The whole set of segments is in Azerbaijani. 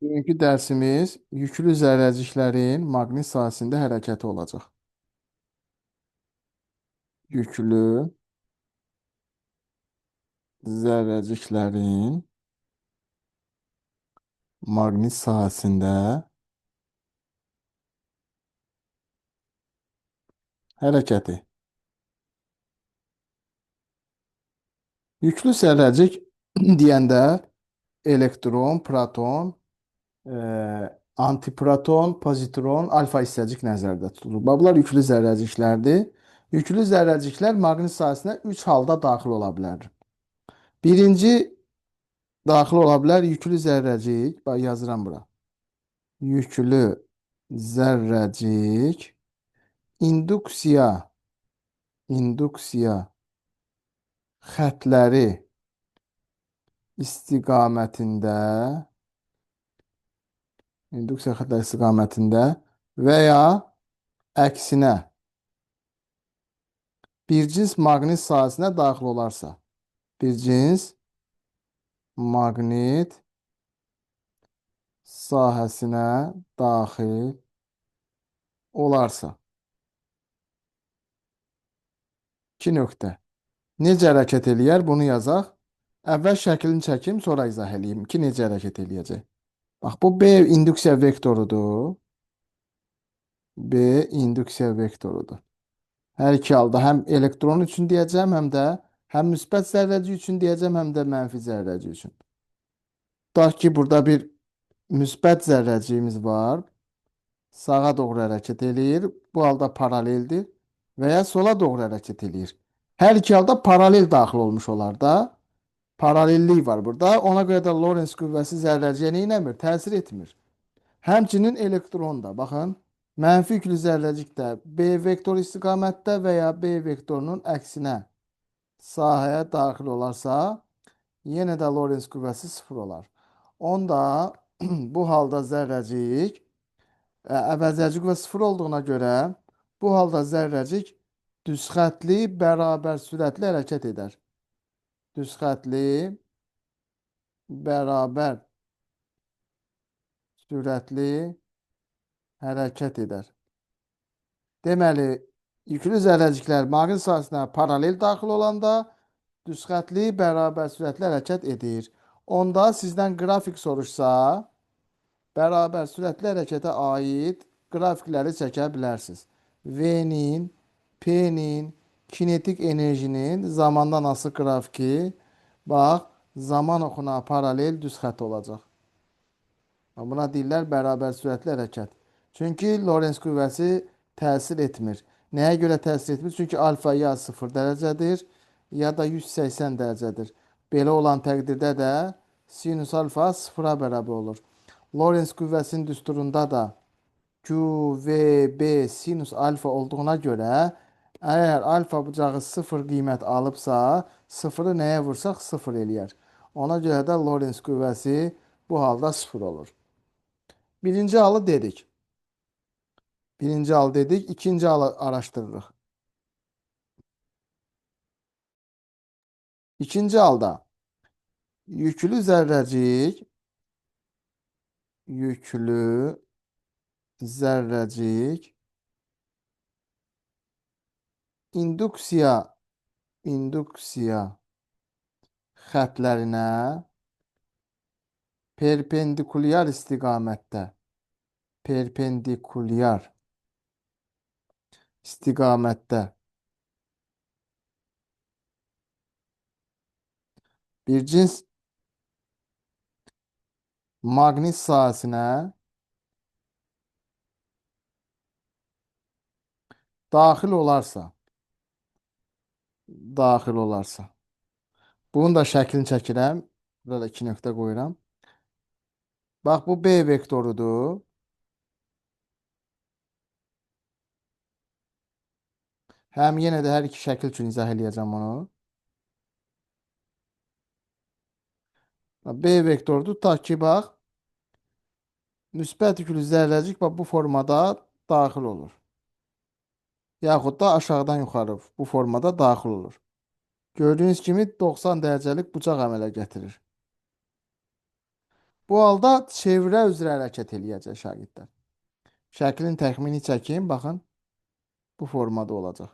Bugünkü dərsimiz yüklü zərrəciklərin maqnit sahəsində hərəkəti olacaq. Yüklü zərrəciklərin maqnit sahəsində hərəkəti. Yüklü zərrəcik deyəndə elektron, proton, e, antiproton, pozitron, alfa hissəcik nəzərdə tutulur. Bunlar yüklü zərrəciklərdir. Yüklü zərrəciklər maqnit sahəsinə 3 halda daxil ola bilər. Birinci daxil ola bilər yüklü zərrəcik. Bax yazıram bura. Yüklü zərrəcik induksiya xətləri istiqamətində və ya əksinə bir cins maqnit sahəsinə daxil olarsa, bir cins maqnit sahəsinə daxil olarsa. 2 nöqtə. Necə hərəkət eləyər? Bunu yazaq. Əvvəl şəklini çəkim, sonra izah eləyim ki, necə hərəkət eləyəcək. Bax, bu B induksiya vektorudur. B induksiya vektorudur. Hər iki halda həm elektron üçün deyəcəm, həm müsbət zərrəci üçün deyəcəm, həm də mənfi zərrəci üçün. Tutaq ki, burada bir müsbət zərrəciyimiz var. Sağa doğru hərəkət eləyir. Bu halda paraleldir. Və ya sola doğru hərəkət eləyir. Hər iki halda paralel daxil olmuş olar da. Paralellik var burada. Ona görə də Lorentz qüvvəsi zərrəciyə nə eləmir? Təsir etmir. Həmçinin elektron da. Baxın. Mənfi yüklü zərrəcikdə B vektor istiqamətdə və ya B vektorunun əksinə sahəyə daxil olarsa, yenə də Lorentz qüvvəsi 0 olar. Onda bu halda zərrəcik əvəzləyici qüvvə 0 olduğuna görə bu halda zərrəcik düz xətli bərabər sürətli hərəkət edər. Düz xətli bərabər sürətli hərəkət edər. Deməli, yüklü zərrəciklər maqnit sahəsinə paralel daxil olanda düz xətli bərabər sürətli hərəkət edir. Onda sizdən qrafik soruşsa, bərabər sürətli hərəkətə aid qrafikləri çəkə bilərsiniz. V-nin, P-nin, kinetik enerjinin zamandan asılı qrafiki, bax, zaman oxuna paralel düz xətt olacaq. Buna deyirlər bərabər sürətli hərəkət. Çünki Lorentz qüvvəsi təsir etmir. Nəyə görə təsir etmir? Çünki alfa ya 0 dərəcədir, ya da 180 dərəcədir. Belə olan təqdirdə də sinus alfa 0-a bərabər olur. Lorentz qüvvəsinin düsturunda da QVB sinus alfa olduğuna görə, əgər alfa bucağı 0 qiymət alıbsa, 0-ı nəyə vursaq 0 eləyər. Ona görə də Lorentz qüvvəsi bu halda 0 olur. Birinci halı dedik. İkinci halı araşdırırıq. İkinci halda yüklü zərrəcik induksiya xətlərinə perpendikulyar istiqamətdə bir cins maqnit sahəsinə daxil olarsa, bunun da şəklini çəkirəm. Burada 2 nöqtə qoyuram. Bax, bu B vektorudur. Həm yenə də hər iki şəkil üçün izah eləyəcəm onu. B vektorudur. Ta ki, bax, müsbət yüklü zərrəcik bax, bu formada daxil olur. Yaxud da aşağıdan yuxarı bu formada daxil olur. Gördüyünüz kimi 90 dərəcəlik bucaq əmələ gətirir. Bu halda çevrə üzrə hərəkət eləyəcək şagirdlər. Şəklin təxmini çəkin, baxın, bu formada olacaq.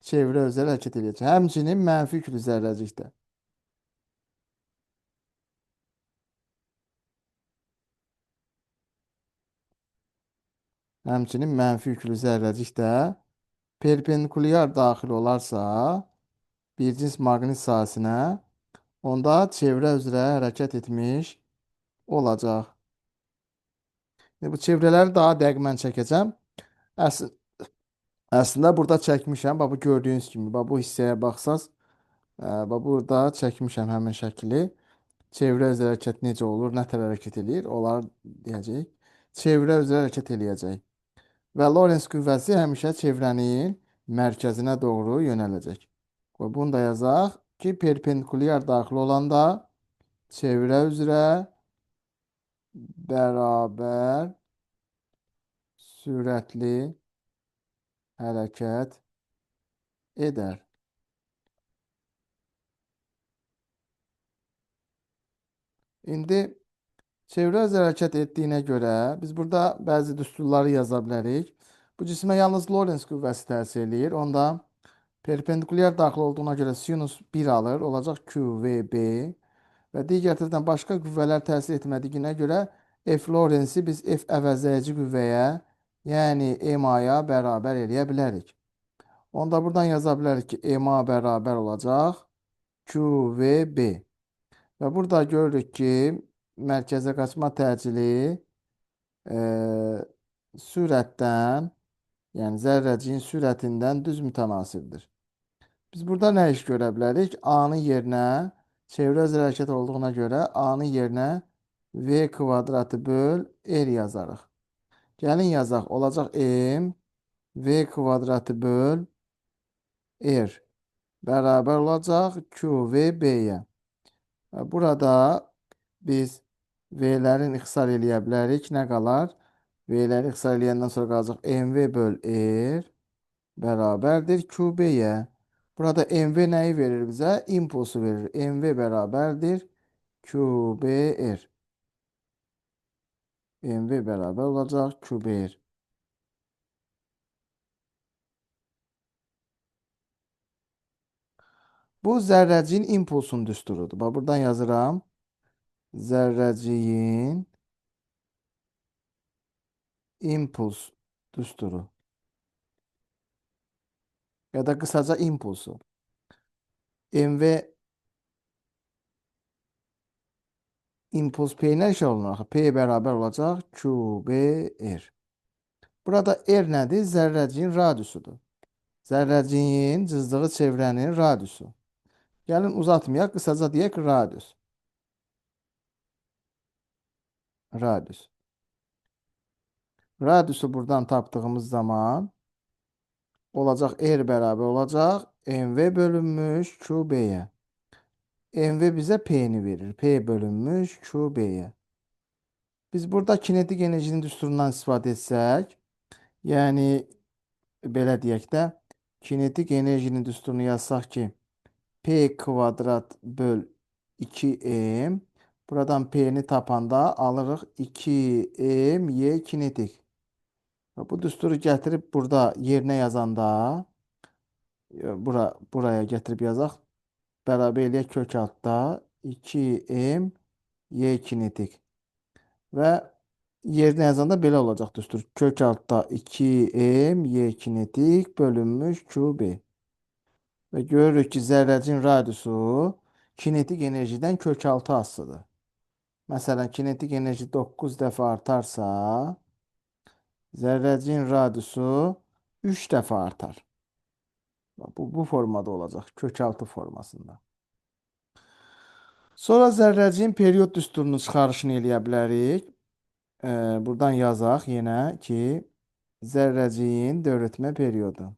Çevrə üzrə hərəkət eləyəcək. Həmçinin mənfi yüklü zərrəcikdə. Həmçinin mənfi yüklü zərrəcikdə perpendikulyar daxil olarsa bir cins maqnit sahəsinə, onda çevrə üzrə hərəkət etmiş olacaq. Bu çevrələri daha dəqiq mən çəkəcəm. Əslində Əslində burada çəkmişəm. Bax bu gördüyünüz kimi, bax bu hissəyə baxsaz, bax burada çəkmişəm həmin şəkli. Çevrə üzrə hərəkət necə olur, nə tər hərəkət eləyir, onları deyəcəyik. Çevrə üzrə hərəkət eləyəcək. Və Lorentz qüvvəsi həmişə çevrənin mərkəzinə doğru yönələcək. Və bunu da yazaq ki, perpendikulyar daxil olanda çevrə üzrə bərabər sürətli hərəkət edər. İndi çevrə üzrə hərəkət etdiyinə görə biz burada bəzi düsturları yaza bilərik. Bu cismə yalnız Lorentz qüvvəsi təsir eləyir. Onda perpendikulyar daxil olduğuna görə sinus 1 alır. Olacaq QVB. Və digər tərəfdən başqa qüvvələr təsir etmədiyinə görə F Lorentzi biz F əvəzləyici qüvvəyə, yəni MA-ya bərabər eləyə bilərik. Onda buradan yaza bilərik ki, MA bərabər olacaq QVB. Və burada görürük ki, mərkəzə qaçma təcili sürətdən, yəni zərrəciyin sürətindən düz mütənasibdir. Biz burada nə iş görə bilərik? A-nın yerinə çevrə üzrə hərəkət olduğuna görə A-nın yerinə V kvadratı böl R yazarıq. Gəlin yazaq. Olacaq M V kvadratı böl R bərabər olacaq QVB-yə. Burada biz V-lərin ixtisar eləyə bilərik. Nə qalar? V-ləri ixtisar eləyəndən sonra qalacaq MV böl R bərabərdir QB-yə. Burada MV nəyi verir bizə? İmpulsu verir. MV bərabərdir QBR. MV bərabər olacaq QBR. Bu zərrəciyin impulsun düsturudur. Bax, buradan yazıram. Zərrəciyin impuls düsturu. Ya da qısaca impulsu. MV impuls P ilə eşit olunur. P bərabər olacaq QBR. Burada R nədir? Zərrəciyin radiusudur. Zərrəciyin cızdığı çevrənin radiusu. Gəlin uzatmayaq, qısaca deyək radius. Radius. Radiusu buradan tapdığımız zaman olacaq R bərabər olacaq MV bölünmüş QB-yə. MV bizə P-ni verir. P bölünmüş QB-yə. Biz burada kinetik enerjinin düsturundan istifadə etsək, yəni belə deyək də, kinetik enerjinin düsturunu yazsaq ki, P kvadrat böl 2M. Buradan P'ni tapanda alırıq 2M Y kinetik. Bu düsturu gətirib burada yerinə yazanda buraya gətirib yazaq. Bərabər eləyək kök altda 2M Y kinetik. Və yerinə yazanda belə olacaq düstur. Kök altda 2M Y kinetik bölünmüş QB. Və görürük ki, zərrəcin radiusu kinetik enerjidən kök altı asılıdır. Məsələn, kinetik enerji 9 dəfə artarsa, zərrəcin radiusu 3 dəfə artar. Bu formada olacaq, kök altı formasında. Sonra zərrəcin period düsturunu çıxarışını eləyə bilərik. Buradan yazaq yenə ki, zərrəciyin dövrətmə periodu.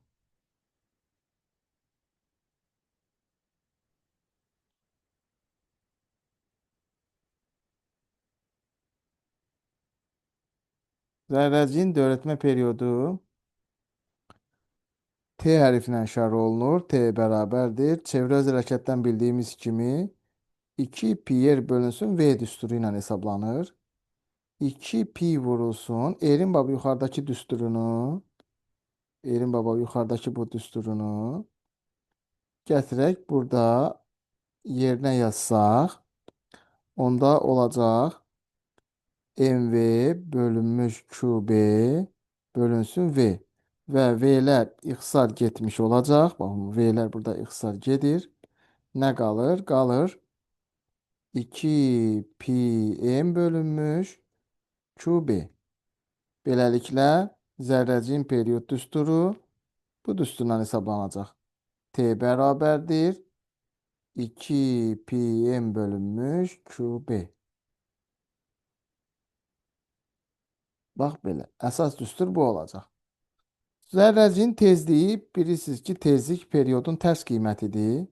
Zərrəciyin dövrətmə periodu T hərfinə işarə olunur. T bərabərdir. Çevrə öz hərəkətdən bildiyimiz kimi 2 pi r bölünsün v düsturu ilə hesablanır. 2 pi vurulsun. Erin baba yuxarıdakı düsturunu, Erin baba yuxarıdakı bu düsturunu gətirək burada yerinə yazsaq, onda olacaq mv bölünmüş qb bölünsün v və v'lər ixtisar getmiş olacaq. Baxın, v'lər burada ixtisar gedir. Nə qalır? Qalır 2 pi m bölünmüş qb. Beləliklə, zərrəcin periyod düsturu bu düsturdan hesablanacaq. T bərabərdir 2 pi m bölünmüş qb. Bax belə. Əsas düstur bu olacaq. Zərrəcin tezliyi bilirsiniz ki, tezlik periyodun tərs qiymətidir.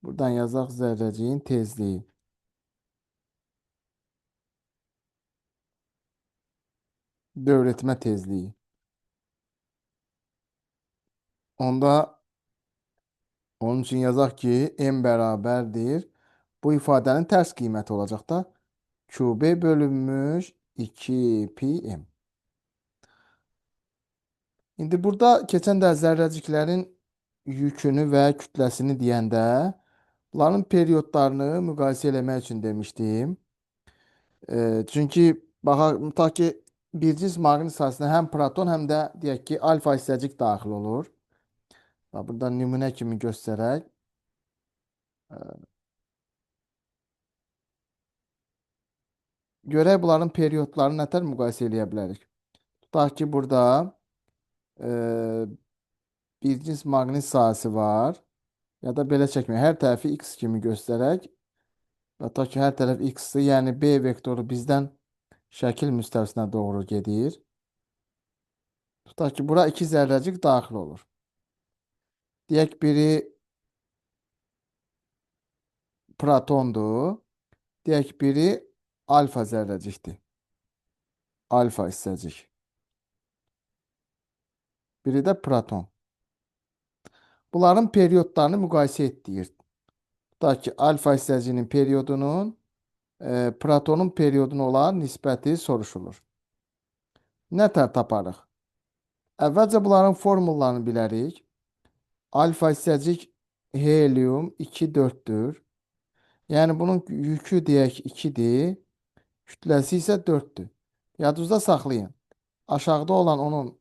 Buradan yazaq zərrəcin tezliyi. Dövr tezliyi. Onda onun için yazaq ki, m bərabərdir. Bu ifadənin tərs qiyməti olacaq da. QB bölünmüş 2 pi m. İndi burada keçən də zərrəciklərin yükünü və kütləsini deyəndə, bunların periyodlarını müqayisə eləmək üçün demişdim. Çünki baxaq, tutaq ki, bir cins maqnit sahəsinə həm proton, həm də deyək ki, alfa hissəcik daxil olur. Burada nümunə kimi göstərək. Görək bunların periyodlarını nətər müqayisə eləyə bilərik. Tutaq ki, burada bir cins maqnit sahəsi var. Ya da belə çəkmək. Hər tərəfi x kimi göstərək. Və ta ki, hər tərəf x-dir. Yəni, B vektoru bizdən şəkil müstəvisinə doğru gedir. Tutaq ki, bura 2 zərrəcik daxil olur. Deyək, biri protondur. Deyək, biri alfa zərrəcikdir. Alfa hissəcik. Biri də proton. Bunların periyodlarını müqayisə etdirir. Tutaq ki, alfa hissəcinin periyodunun protonun periyoduna olan nisbəti soruşulur. Nətər taparıq? Əvvəlcə bunların formullarını bilərik. Alfa hissəcik helium 2-4'dür. Yəni bunun yükü deyək 2'dir. Kütləsi isə 4'dür. Yadınızda saxlayın. Aşağıda olan onun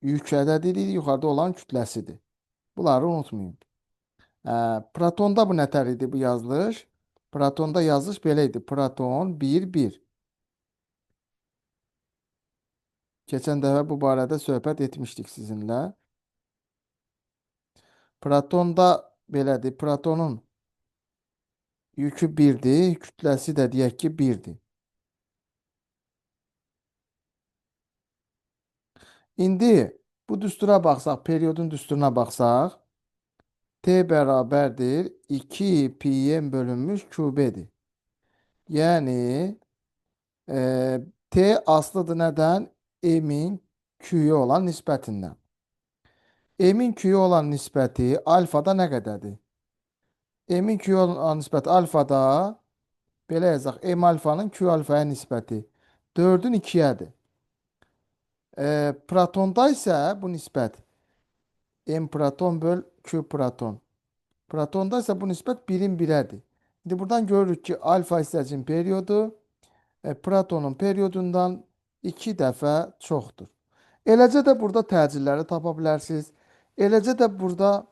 yük ədədidir, yuxarıda olan kütləsidir. Bunları unutmayın. Protonda bu nətər idi bu yazılış? Protonda yazılış belə idi. Proton 1-1. Keçən dəfə bu barədə söhbət etmişdik sizinlə. Protonda belədir. Protonun yükü 1'dir, kütləsi də deyək ki 1'dir. İndi bu düstura baxsaq, periyodun düsturuna baxsaq, T bərabərdir 2 pi m bölünmüş qb-dir. Yəni, T aslıdır nədən? M-in Q-yə olan nisbətindən. M-in Q-yə olan nisbəti alfada nə qədərdir? M-in Q-yə olan nisbəti alfada, belə yazaq, M alfanın Q alfaya nisbəti 4'ün 2'yədir. Protonda isə bu nisbət M proton böl Q proton. Protonda isə bu nisbət 1'in 1'ədir. İndi buradan görürük ki, alfa hissəcinin periyodu protonun periyodundan 2 dəfə çoxdur. Eləcə də burada təcilləri tapa bilərsiniz. Eləcə də burada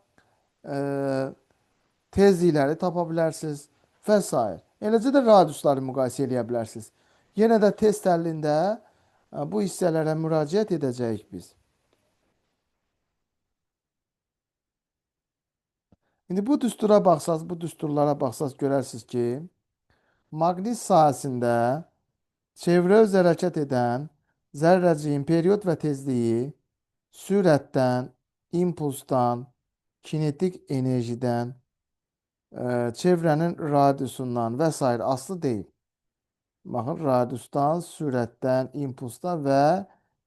tezlikləri tapa bilərsiniz və s. Eləcə də radiusları müqayisə edə bilərsiniz. Yenə də test təhlilində bu hissələrə müraciət edəcəyik biz. İndi bu düstura baxsaz, bu düsturlara baxsaz görərsiniz ki, maqnit sahəsində çevrə öz hərəkət edən zərrəciyin periyod və tezliyi sürətdən, impulsdan, kinetik enerjidən, çevrənin radiusundan və s. aslı deyil. Baxın, radiusdan, sürətdən, impulsdan və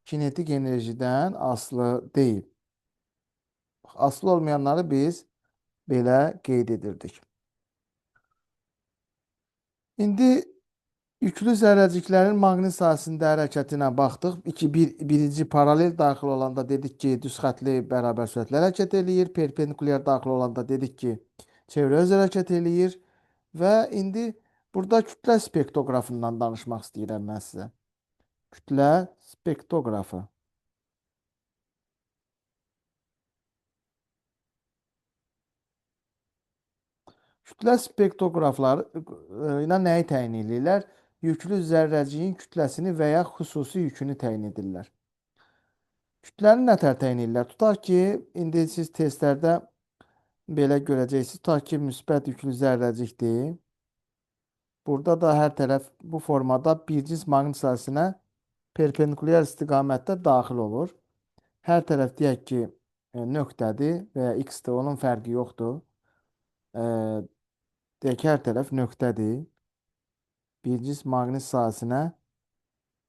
kinetik enerjidən aslı deyil. Aslı olmayanları biz belə qeyd edirdik. İndi yüklü zərrəciklərin maqnit sahəsində hərəkətinə baxdıq. Birinci paralel daxil olanda dedik ki, düz xətli bərabər sürətlə hərəkət eləyir. Perpendikulyar daxil olanda dedik ki, çevrə öz hərəkət eləyir. Və indi burada kütlə spektroqrafından danışmaq istəyirəm mən sizə. Kütlə spektroqrafı. Kütlə spektroqrafları ilə nəyi təyin edirlər? Yüklü zərrəciyin kütləsini və ya xüsusi yükünü təyin edirlər. Kütləni nətər təyin edirlər? Tutaq ki, indi siz testlərdə belə görəcəksiniz. Tutaq ki, müsbət yüklü zərrəcikdir. Burada da hər tərəf bu formada bir cins maqnit sahəsinə perpendikulyar istiqamətdə daxil olur. Hər tərəf deyək ki, nöqtədir və ya x-dir, onun fərqi yoxdur. E, deyək ki, hər tərəf nöqtədir. Bir cins maqnit sahəsinə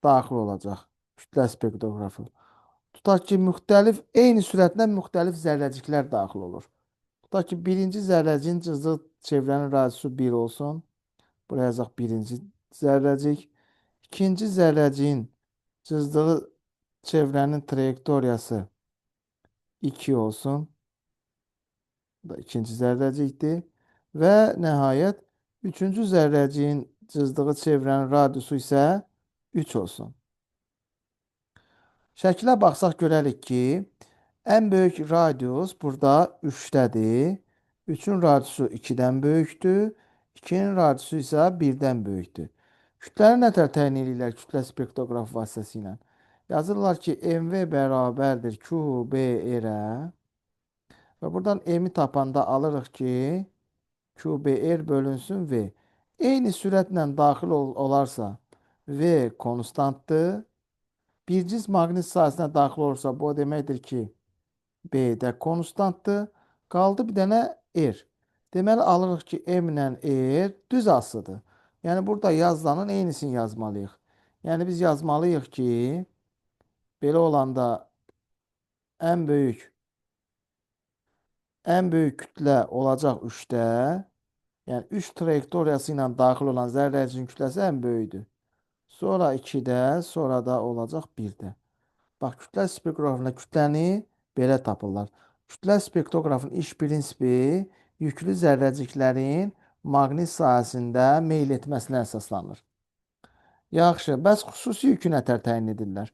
daxil olacaq. Kütlə spektroqrafı. Tutaq ki, eyni sürətlə müxtəlif zərrəciklər daxil olur. Tutaq ki, birinci zərrəciyin cızdığı çevrənin radiusu 1 olsun. Buraya yazaq birinci zərrəcik. İkinci zərrəciyin cızdığı çevrənin trayektoriyası 2 olsun. Bu da ikinci zərrəcikdir. Və nəhayət, üçüncü zərrəciyin cızdığı çevrənin radiusu isə 3 olsun. Şəkilə baxsaq görərik ki, ən böyük radius burada 3-dədir. 3-ün radiusu 2-dən böyükdür. 2-nin radiusu isə 1-dən böyükdür. Kütlələri nətər təyin edirlər kütlə spektroqrafı vasitəsilə? Yazırlar ki, mv bərabərdir QBR-ə və buradan m-i tapanda alırıq ki, QBR bölünsün V. Eyni sürətlə daxil olarsa V konstantdır. Bir cins maqnit sahəsinə daxil olursa, bu o deməkdir ki, B-də konstantdır. Qaldı bir dənə R. Deməli, alırıq ki, M ilə R düz asıdır. Yəni, burada yazılanın eynisini yazmalıyıq. Yəni, biz yazmalıyıq ki, belə olanda ən böyük kütlə olacaq 3-də. Yəni, 3 trayektoriyası ilə daxil olan zərrəcinin kütləsi ən böyükdür. Sonra 2-də, sonra da olacaq 1-də. Bax, kütlə spektroqrafında kütləni belə tapırlar. Kütlə spektroqrafının iş prinsipi yüklü zərrəciklərin maqnit sahəsində meyl etməsinə əsaslanır. Yaxşı, bəs xüsusi yükü nətər təyin edirlər?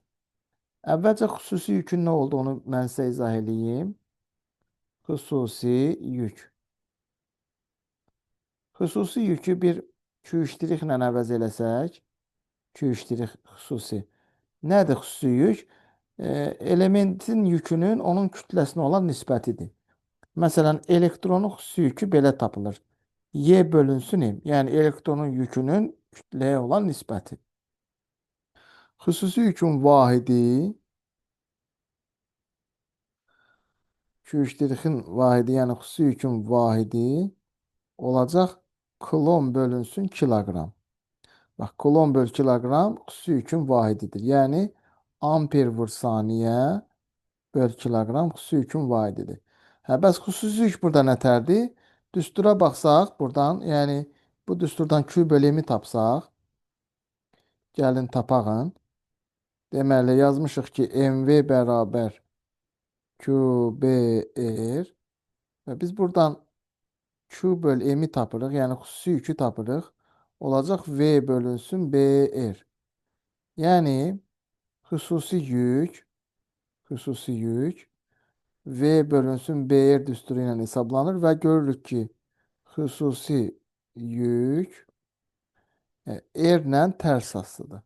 Əvvəlcə xüsusi yükün nə olduğunu mən sizə izah edeyim. Xüsusi yük. Xüsusi yükü bir Q'-la əvəz eləsək, Q' xüsusi. Nədir xüsusi yük? Elementin yükünün onun kütləsinə olan nisbətidir. Məsələn, elektronun xüsusi yükü belə tapılır. Y bölünsün M. Yəni, elektronun yükünün kütləyə olan nisbəti. Xüsusi yükün vahidi Q'-in vahidi, yəni xüsusi yükün vahidi olacaq kulon bölünsün kiloqram. Bax, kulon böl kiloqram xüsusi yükün vahididir. Yəni, amper vur saniyə böl kiloqram xüsusi yükün vahididir. Bəs xüsusi yük burada nətərdir? Düstura baxsaq buradan, yəni bu düsturdan Q bölü M-i tapsaq, gəlin tapağın. Deməli, yazmışıq ki, MV bərabər QBR və biz buradan Q böl M-i tapırıq, yəni xüsusi yükü tapırıq. Olacaq V bölünsün BR. Yəni, xüsusi yük V bölünsün BR düsturu ilə hesablanır və görürük ki, xüsusi yük R-lə tərs asılıdır.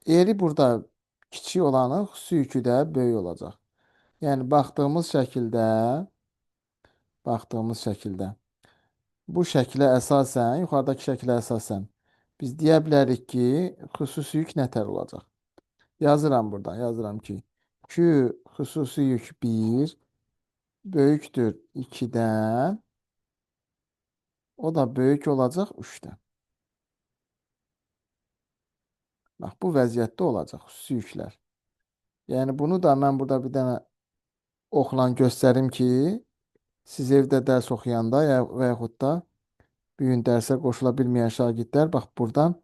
R-i burada kiçik olanın xüsusi yükü də böyük olacaq. Yəni, baxdığımız şəkildə bu şəklə əsasən, yuxarıdakı şəklə əsasən biz deyə bilərik ki, xüsusi yük nətər olacaq? Yazıram buradan, yazıram ki, Q xüsusi yük 1 böyükdür 2-dən, o da böyük olacaq 3-dən. Bax, bu vəziyyətdə olacaq xüsusi yüklər. Yəni, bunu da mən burada bir dənə oxlan göstərim ki, siz evdə dərs oxuyanda və yaxud da Bu gün dərsə qoşula bilməyən şagirdlər bax buradan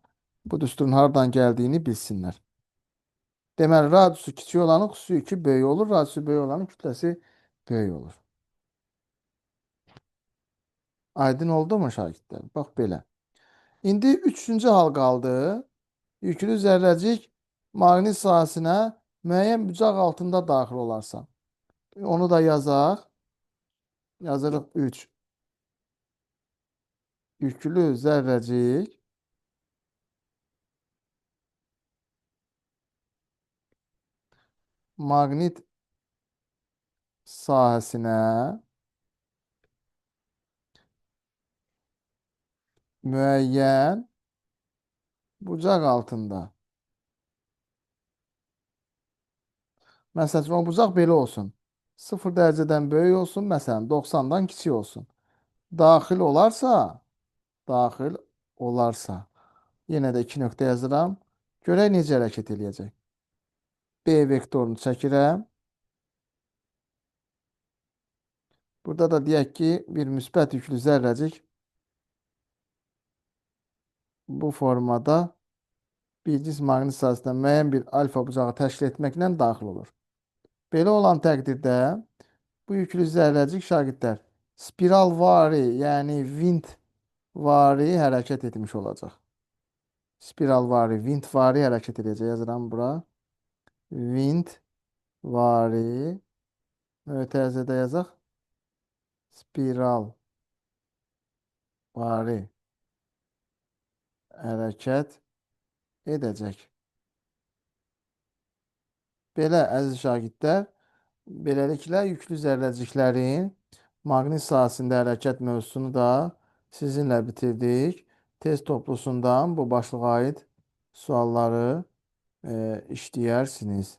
bu düsturun hardan gəldiyini bilsinlər. Deməli, radiusu kiçik olanın xüsusi yükü böyük olur, radiusu böyük olanın kütləsi böyük olur. Aydın oldu mu şagirdlər? Bax belə. İndi üçüncü hal qaldı. Yüklü zərrəcik maqnit sahəsinə müəyyən bucaq altında daxil olarsa. Onu da yazaq. Yazırıq 3. Yüklü zərrəcik maqnit sahəsinə müəyyən bucaq altında. Məsələn üçün, o bucaq belə olsun. 0 dərəcədən böyük olsun, məsələn 90-dan kiçik olsun. Daxil olarsa, daxil olarsa. Yenə də 2 nöqtə yazıram. Görək necə hərəkət eləyəcək. B vektorunu çəkirəm. Burada da deyək ki, bir müsbət yüklü zərrəcik bu formada bir cism maqnit sahəsində müəyyən bir alfa bucağı təşkil etməklə daxil olur. Belə olan təqdirdə bu yüklü zərrəcik şagirdlər spiralvari, yəni vint vari hərəkət etmiş olacaq. Spiralvari, vintvari hərəkət edəcək. Yazıram bura. Vintvari. Mötərizədə yazaq. Spiralvari hərəkət edəcək. Belə əziz şagirdlər, beləliklə yüklü zərrəciklərin maqnit sahəsində hərəkət mövzusunu da sizinlə bitirdik. Test toplusundan bu başlığa aid sualları işləyərsiniz.